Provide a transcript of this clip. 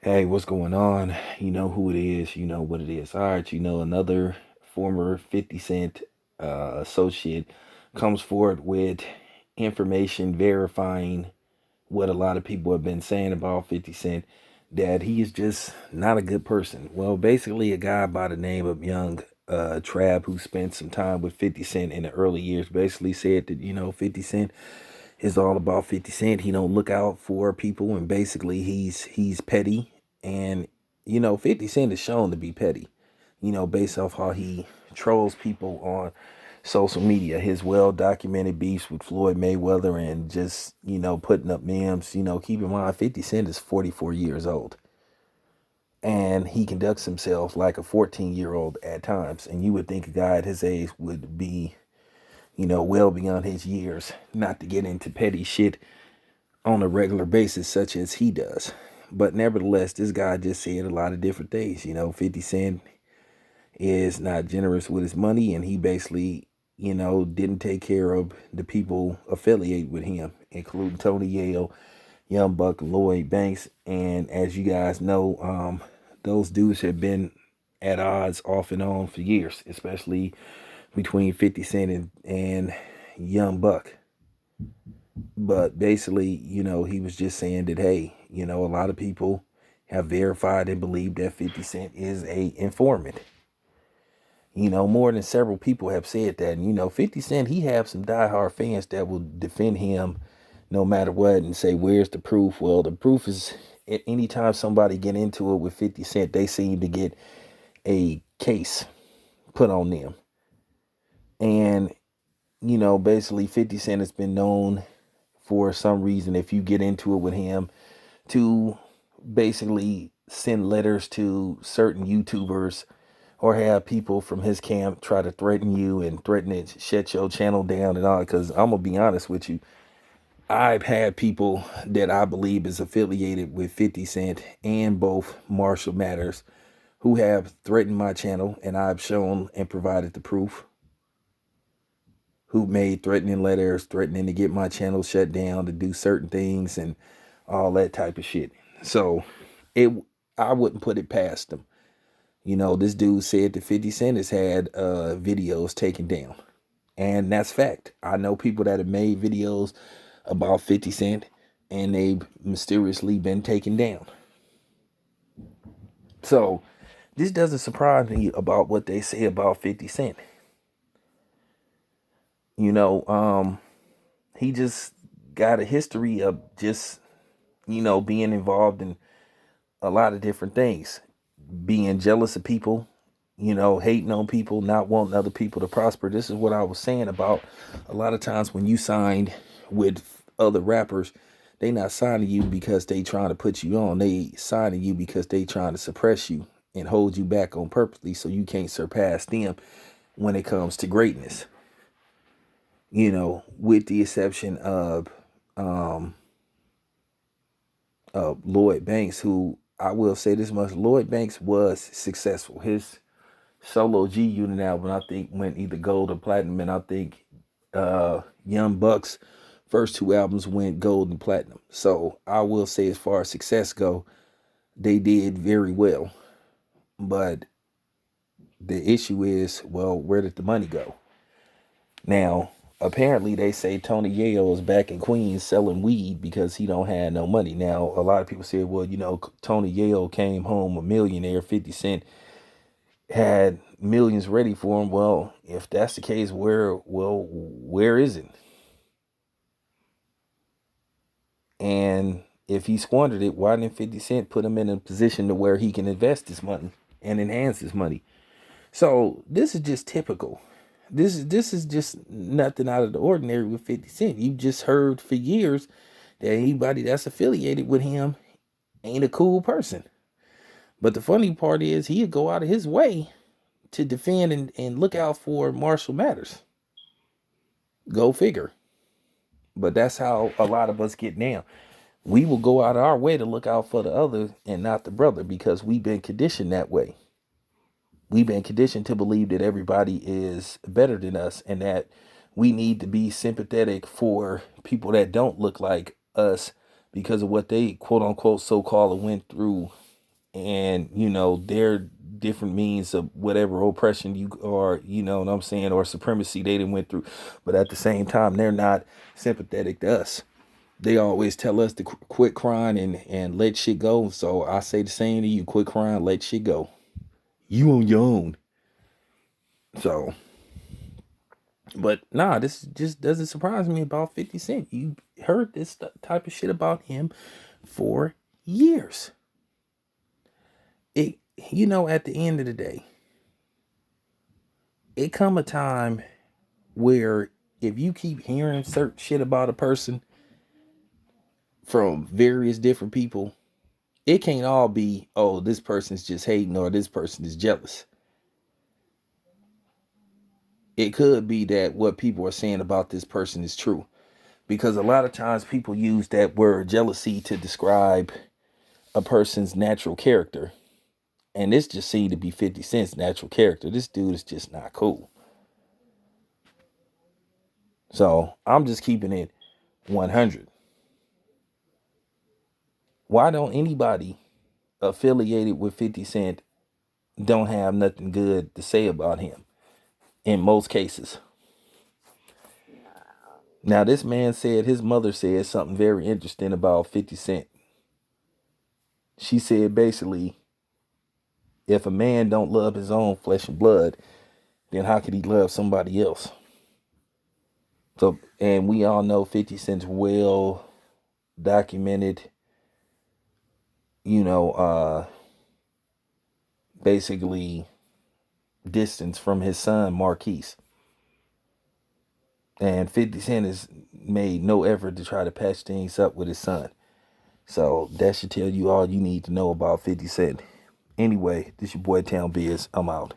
Hey, what's going on? You know who it is, you know what it is. All right, another former 50 Cent associate comes forward with information verifying what a lot of people have been saying about 50 Cent, that he is just not a good person. Well, basically, a guy by the name of Young Trab, who spent some time with 50 Cent in the early years, basically said that, 50 Cent is all about 50 Cent. He don't look out for people, and basically he's petty. And 50 Cent is shown to be petty, based off how he trolls people on social media. His well documented beefs with Floyd Mayweather, and just, putting up memes. Keep in mind 50 Cent is 44 years old, and he conducts himself like a 14-year-old at times. And you would think a guy at his age would be, well beyond his years, not to get into petty shit on a regular basis, such as he does. But nevertheless, this guy just said a lot of different things. 50 Cent is not generous with his money, and he basically, didn't take care of the people affiliated with him, including Tony Yale, Young Buck, Lloyd Banks. And as you guys know, those dudes have been at odds off and on for years, especially between 50 Cent and Young Buck. But basically, he was just saying that, hey, a lot of people have verified and believe that 50 Cent is a informant. More than several people have said that. And, 50 Cent, he have some diehard fans that will defend him no matter what and say, where's the proof? Well, the proof is anytime somebody get into it with 50 Cent, they seem to get a case put on them. And, basically 50 Cent has been known for some reason, if you get into it with him, to basically send letters to certain YouTubers or have people from his camp try to threaten you and threaten to shut your channel down and all. Because I'm going to be honest with you, I've had people that I believe is affiliated with 50 Cent and both Marshall Matters who have threatened my channel, and I've shown and provided the proof, who made threatening letters, threatening to get my channel shut down, to do certain things and all that type of shit. So it I wouldn't put it past them. This dude said that 50 Cent has had videos taken down. And that's fact. I know people that have made videos about 50 Cent and they've mysteriously been taken down. So this doesn't surprise me about what they say about 50 Cent. You know, um, he just got a history of just, being involved in a lot of different things. Being jealous of people, hating on people, not wanting other people to prosper. This is what I was saying about a lot of times when you signed with other rappers, they not signing you because they trying to put you on. They signing you because they trying to suppress you and hold you back on purposely so you can't surpass them when it comes to greatness. With the exception um of Lloyd Banks, who I will say this much, Lloyd Banks was successful. His solo G Unit album, I think, went either gold or platinum, and I think Young Buck's first two albums went gold and platinum. So I will say, as far as success go, they did very well. But the issue is, well, where did the money go? Now, apparently they say Tony Yayo is back in Queens selling weed because he don't have no money. Now, a lot of people say, well, Tony Yayo came home a millionaire. 50 Cent had millions ready for him. Well, if that's the case, where is it? And if he squandered it, why didn't 50 Cent put him in a position to where he can invest his money and enhance his money? So this is just typical. This is just nothing out of the ordinary with 50 Cent. You just heard for years that anybody that's affiliated with him ain't a cool person. But the funny part is he'd go out of his way to defend and look out for Marshall Matters. Go figure. But that's how a lot of us get now. We will go out of our way to look out for the other and not the brother because we've been conditioned that way. We've been conditioned to believe that everybody is better than us and that we need to be sympathetic for people that don't look like us because of what they, quote unquote, so called went through and their different means of whatever oppression you or what I'm saying, or supremacy they done went through. But at the same time, they're not sympathetic to us. They always tell us to quit crying and let shit go. So I say the same to you: quit crying, let shit go. You on your own. So, but nah, this just doesn't surprise me about 50 Cent. You heard this type of shit about him for years. It, at the end of the day, it come a time where if you keep hearing certain shit about a person from various different people, it can't all be, oh, this person's just hating or this person is jealous. It could be that what people are saying about this person is true. Because a lot of times people use that word jealousy to describe a person's natural character. And this just seemed to be 50 Cent's natural character. This dude is just not cool. So I'm just keeping it 100. Why don't anybody affiliated with 50 Cent don't have nothing good to say about him in most cases? Now, this man said his mother said something very interesting about 50 Cent. She said basically, if a man don't love his own flesh and blood, then how could he love somebody else? So, and we all know 50 Cent's well documented, basically distance from his son Marquise. And 50 Cent has made no effort to try to patch things up with his son. So that should tell you all you need to know about 50 Cent. Anyway, this your boy Town Biz. I'm out.